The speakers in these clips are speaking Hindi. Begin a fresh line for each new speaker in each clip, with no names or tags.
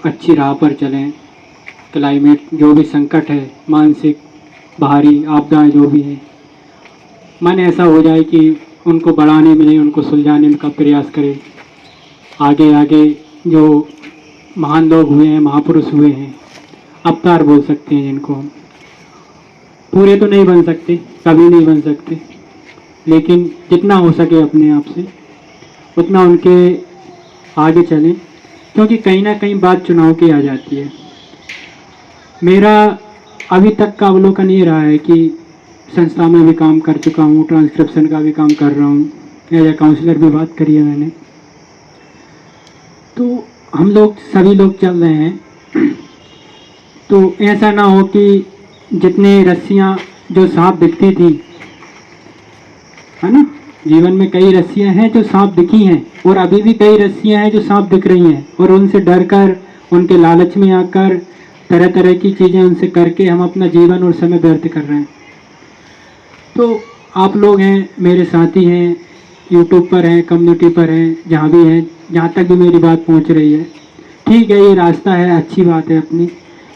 अच्छी राह पर चलें। क्लाइमेट जो भी संकट है, मानसिक बाहरी आपदाएं जो भी हैं, मन ऐसा हो जाए कि उनको बढ़ाने में नहीं, उनको सुलझाने का प्रयास करें। आगे आगे जो महान लोग हुए हैं, महापुरुष हुए हैं, अवतार बोल सकते हैं जिनको हम, पूरे तो नहीं बन सकते, कभी नहीं बन सकते, लेकिन जितना हो सके अपने आप से उतना उनके आगे चलें, क्योंकि कहीं ना कहीं बात चुनाव की आ जाती है। मेरा अभी तक का अवलोकन ये रहा है कि संस्था में भी काम कर चुका हूँ, ट्रांसक्रिप्शन का भी काम कर रहा हूँ, एज ए काउंसलर भी बात करी है मैंने। तो हम लोग सभी लोग चल रहे हैं, तो ऐसा ना हो कि जितने रस्सियाँ जो सांप दिखती थी, है ना, जीवन में कई रस्सियाँ हैं जो सांप दिखी हैं, और अभी भी कई रस्सियाँ हैं जो सांप दिख रही हैं, और उनसे डर कर, उनके लालच में आकर तरह तरह की चीज़ें उनसे करके हम अपना जीवन और समय व्यर्थ कर रहे हैं। तो आप लोग हैं, मेरे साथी हैं, यूट्यूब पर हैं, कम्युनिटी पर हैं, जहाँ भी हैं, जहाँ तक भी मेरी बात पहुँच रही है, ठीक है, ये रास्ता है, अच्छी बात है अपनी,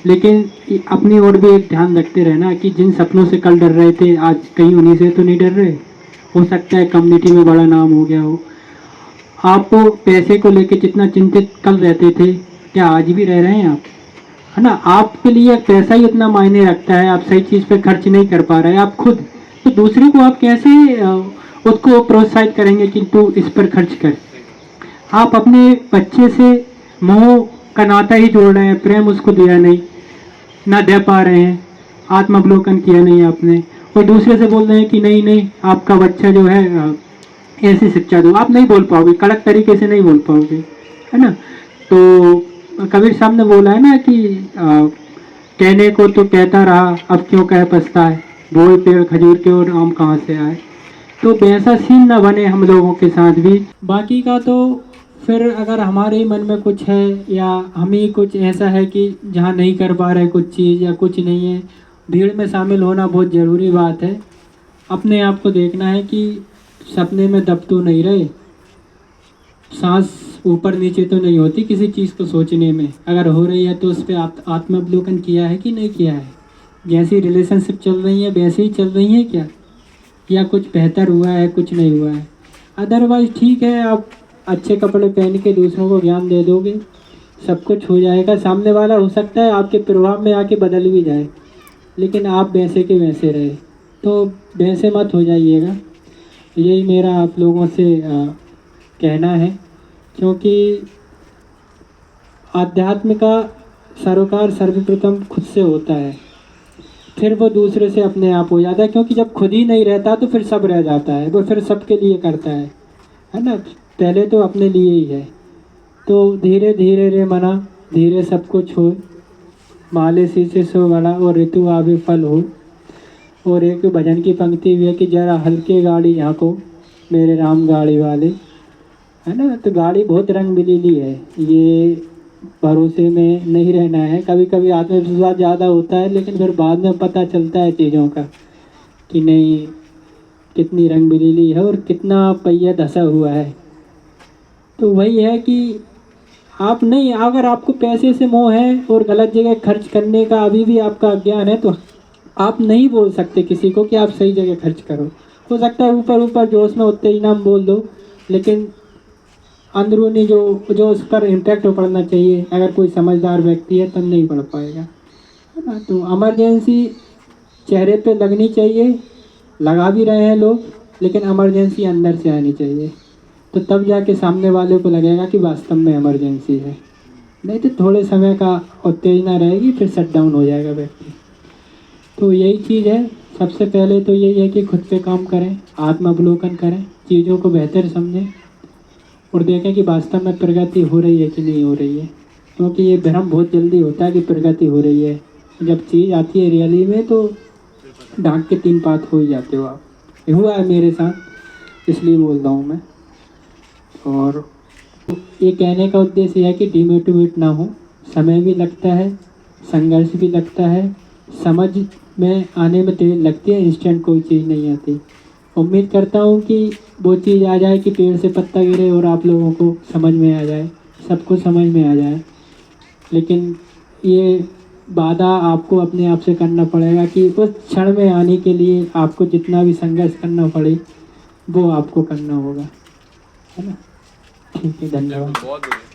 लेकिन अपनी ओर भी एक ध्यान रखते रहना कि जिन सपनों से कल डर रहे थे, आज कहीं उन्हीं से तो नहीं डर रहे। हो सकता है कम्युनिटी में बड़ा नाम हो गया हो। आप पैसे को लेकर जितना चिंतित कल रहते थे, क्या आज भी रह रहे हैं आप? है ना, आपके लिए पैसा ही इतना मायने रखता है, आप सही चीज़ पे खर्च नहीं कर पा रहे हैं आप खुद, तो दूसरे को आप कैसे उसको प्रोत्साहित करेंगे कि तू इस पर खर्च कर? आप अपने बच्चे से मोह का नाता ही जोड़ रहे हैं, प्रेम उसको दिया नहीं, ना दे पा रहे हैं, आत्मावलोकन किया नहीं आपने, और दूसरे से बोल रहे हैं कि नहीं नहीं आपका बच्चा जो है ऐसी शिक्षा दो। आप नहीं बोल पाओगे, कड़क तरीके से नहीं बोल पाओगे, है ना। तो कबीर साहब ने बोला है ना कि कहने को तो कहता रहा, अब क्यों कह पछताए, बोल पेड़ खजूर के और आम कहाँ से आए। तो वैसा सीन ना बने हम लोगों के साथ भी। बाकी का तो फिर अगर हमारे ही मन में कुछ है, या हम ही कुछ ऐसा है कि जहाँ नहीं कर पा रहे कुछ चीज़, या कुछ नहीं है, भीड़ में शामिल होना बहुत ज़रूरी बात है। अपने आप को देखना है कि सपने में दब तो नहीं रहे, सांस ऊपर नीचे तो नहीं होती किसी चीज़ को सोचने में, अगर हो रही है तो उस पर आत्मावलोकन किया है कि नहीं किया है। जैसी रिलेशनशिप चल रही है वैसे ही चल रही है क्या, या कुछ बेहतर हुआ है, कुछ नहीं हुआ है। अदरवाइज ठीक है, आप अच्छे कपड़े पहन के दूसरों को ज्ञान दे दोगे, सब कुछ हो जाएगा, सामने वाला हो सकता है आपके प्रभाव में आके बदल भी जाए, लेकिन आप वैसे के वैसे रहे, तो वैसे मत हो जाइएगा। यही मेरा आप लोगों से कहना है, क्योंकि आध्यात्म का सरोकार सर्वप्रथम खुद से होता है, फिर वो दूसरे से अपने आप हो जाता है, क्योंकि जब खुद ही नहीं रहता तो फिर सब रह जाता है, वो फिर सबके लिए करता है ना, पहले तो अपने लिए ही है। तो धीरे धीरे रे मना, धीरे सब कुछ हो, माले शीशे सो बड़ा और ऋतु आवे फल हो। और एक भजन की पंक्ति भी है कि जरा हल्के गाड़ी यहाँ को मेरे राम गाड़ी वाले, है ना। तो गाड़ी बहुत रंग बिलीली है, ये भरोसे में नहीं रहना है। कभी कभी आत्मविश्वास ज़्यादा होता है, लेकिन फिर बाद में पता चलता है चीज़ों का कि नहीं, कितनी रंग बिलीली है और कितना पहिया धसा हुआ है। तो वही है कि आप नहीं, अगर आपको पैसे से मोह है और गलत जगह खर्च करने का अभी भी आपका अज्ञान है, तो आप नहीं बोल सकते किसी को कि आप सही जगह खर्च करो। हो सकता है ऊपर ऊपर जोश में उत्तेजना बोल दो, लेकिन अंदरूनी जो जो उस पर इम्पैक्ट पड़ना चाहिए, अगर कोई समझदार व्यक्ति है तब नहीं पड़ पाएगा, है ना। तो इमरजेंसी चेहरे पे लगनी चाहिए, लगा भी रहे हैं लोग, लेकिन इमरजेंसी अंदर से आनी चाहिए, तो तब जाके सामने वाले को लगेगा कि वास्तव में इमरजेंसी है। नहीं तो थोड़े समय का उत्तेजना रहेगी, फिर शट डाउन हो जाएगा व्यक्ति। तो यही चीज़ है, सबसे पहले तो यही है कि खुद पे काम करें, आत्मावलोकन करें, चीज़ों को बेहतर समझें और देखें कि वास्तव में प्रगति हो रही है कि नहीं हो रही है। क्योंकि ये भ्रम बहुत जल्दी होता है कि प्रगति हो रही है, जब चीज़ आती है रियली में तो डांट के तीन पात हो ही जाते हो आप। ये हुआ है मेरे साथ, इसलिए बोल रहा हूँ मैं। और ये कहने का उद्देश्य है कि डिमोटिवेट ना हो, समय भी लगता है, संघर्ष भी लगता है, समझ में आने में देर लगती है, इंस्टेंट कोई चीज़ नहीं आती। उम्मीद करता हूँ कि वो चीज़ आ जाए कि पेड़ से पत्ता गिरे और आप लोगों को समझ में आ जाए, सबको समझ में आ जाए। लेकिन ये वादा आपको अपने आप से करना पड़ेगा कि उस क्षण में आने के लिए आपको जितना भी संघर्ष करना पड़े वो आपको करना होगा, है ना। ठीक है, धन्यवाद।
बहुत बढ़िया।